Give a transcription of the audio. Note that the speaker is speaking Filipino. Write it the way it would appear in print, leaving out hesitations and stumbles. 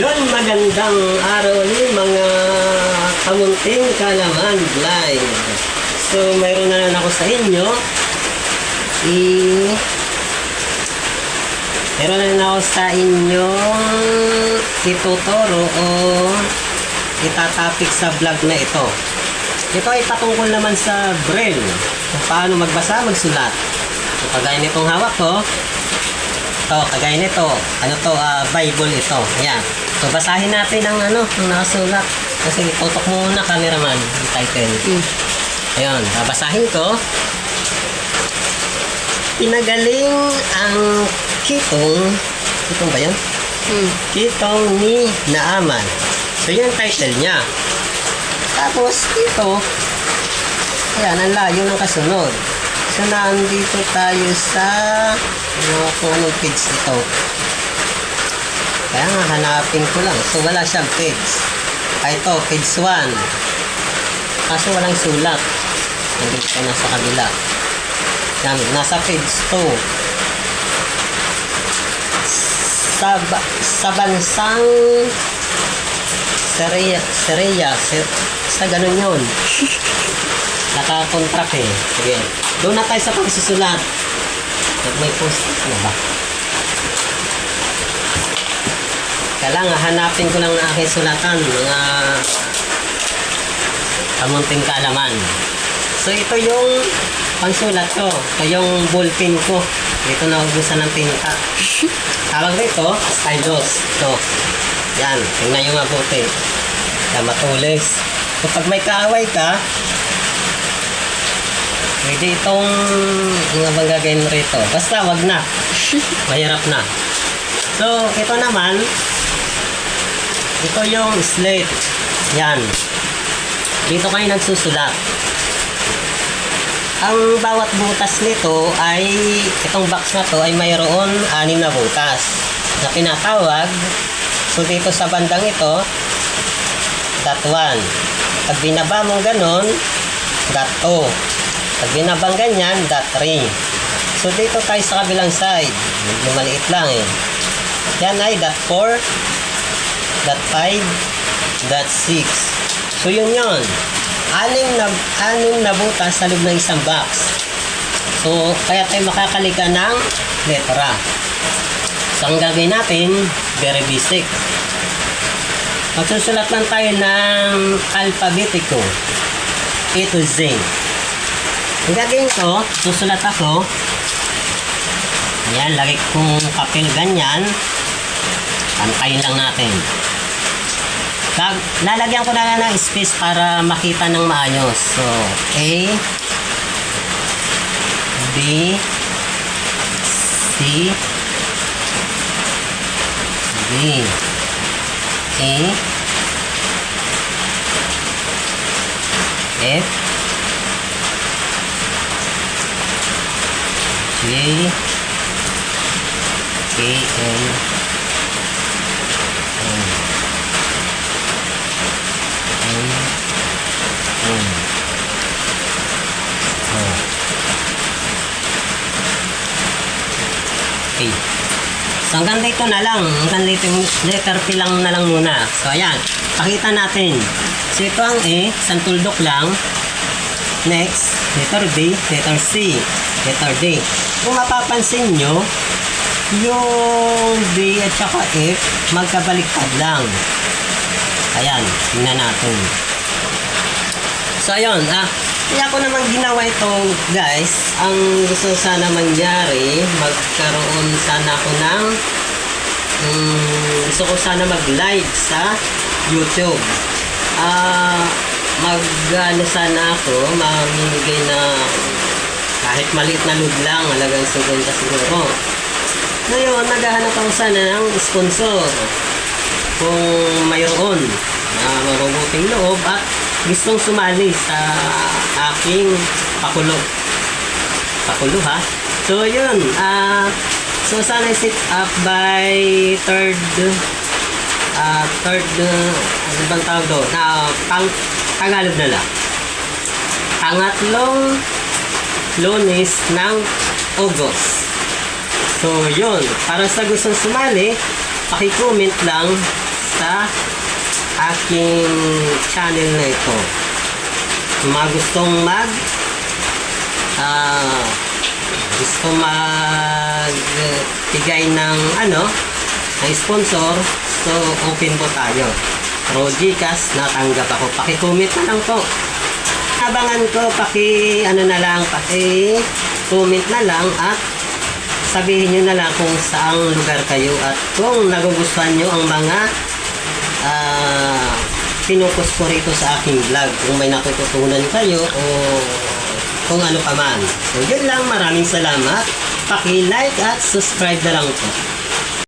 Yun, magandang araw ulit mga kamunting kalaman live. So, mayroon na ako sa inyo. Mayroon na ako sa inyo ituturo o itatapik sa vlog na ito. Ito ay patungkol naman sa braille. Kung paano magbasa, magsulat. So, kagaya nitong hawak ko. Ito, kagaya nito. Ano to? Bible ito. Ayan. So, basahin natin ang ang nakasulat. Kasi tutok mo muna, cameraman, yung title. Ayun, babasahin ko. Pinagaling ang kitong ba yan? Kitong ni Naaman. So, yun ang title niya. Tapos, ito, ayan, ang layo ng kasunod. So, nandito tayo sa, kung anong page ito. Kaya nga, hanapin ko lang. So, wala siyang page. Ito, page 1. Kaso walang sulat. Nandito na sa kabila. Yan, nasa page 2. Sa bansang Seria. Sa ganun yun. Nakakontract eh. Sige. Doon na tayo sa pagsusulat. May post. Ano ba? Kailangan hanapin ko lang ang aking sulatan, mga kamunting kaalaman. So, ito yung pangsulat ko. Ito yung ballpen ko. Dito na ubusan ng tinta. Tawag dito, stylus. Ito. Yan. Tingnan nyo mabuti. Yan, matulis. Kapag may kaaway ka, pwede itong mga bang gagawin rito. Basta, wag na. Mahirap na. So, ito naman, ito yung slate. Yan. Dito kayo nagsusulat. Ang bawat butas nito ay, itong box na to ay mayroon 6 na butas na pinatawag. So, dito sa bandang ito, dot 1. Pag binaba mong ganon, dot 2. Pag binabang ganyan, dot 3. So, dito tayo sa kabilang side. Medyo maliit lang eh. Yan ay dot 4, dot 5, dot 6. So, yun. 6 na butas sa loob ng isang box. So, kaya tayo makakalika ng letra. So, ang gagawin natin, very basic. Magsusulat lang tayo ng alphabetico. A to Z. Ang gagawin ko, susulat ako. Ayan, lagay kong papel ganyan. Pantayin lang natin. Lalagyan ko na lang ng space para makita ng maayos. So, A, B, C, D, E, F, G, K, L, okay. So, hanggang dito na lang. Hanggang dito yung letter P lang na lang muna. So, ayan. Pakita natin. So, ito ang E. Isang tuldok lang. Next, letter B, letter C, letter D. Kung mapapansin nyo, yung B at saka F, magkabaliktad lang. Ayan. Tingnan natin. So, ayun. Kaya ako naman ginawa ito, guys. Ang gusto sana mangyari, magkaroon sana ako ng gusto ko sana mag-live sa YouTube. Sana ako, mamimigay na kahit maliit na load lang, halagang 50 siguro. Ngayon, naghahanap ako sana ng sponsor. Kung mayroon mabubuting loob at gustong sumali sa aking pakulo ha. So yun, so sana set up by third ano bang tawag doon? Tagalog na lang. Pangatlong Lunes ng August. So yun, para sa gustong sumali, paki-comment lang sa aking channel na ito. Mga gustong gusto magbigay ng ng sponsor, so open po tayo. Pro GCash, natanggap ako. Paki-comment na lang po. Abangan ko, paki-comment na lang at sabihin nyo na lang kung saang lugar kayo at kung nagugustuhan nyo ang mga pinupost ko rito sa aking vlog, kung may natututunan kayo o kung ano pa man. So yun lang, maraming salamat. Paki-like at subscribe na lang po.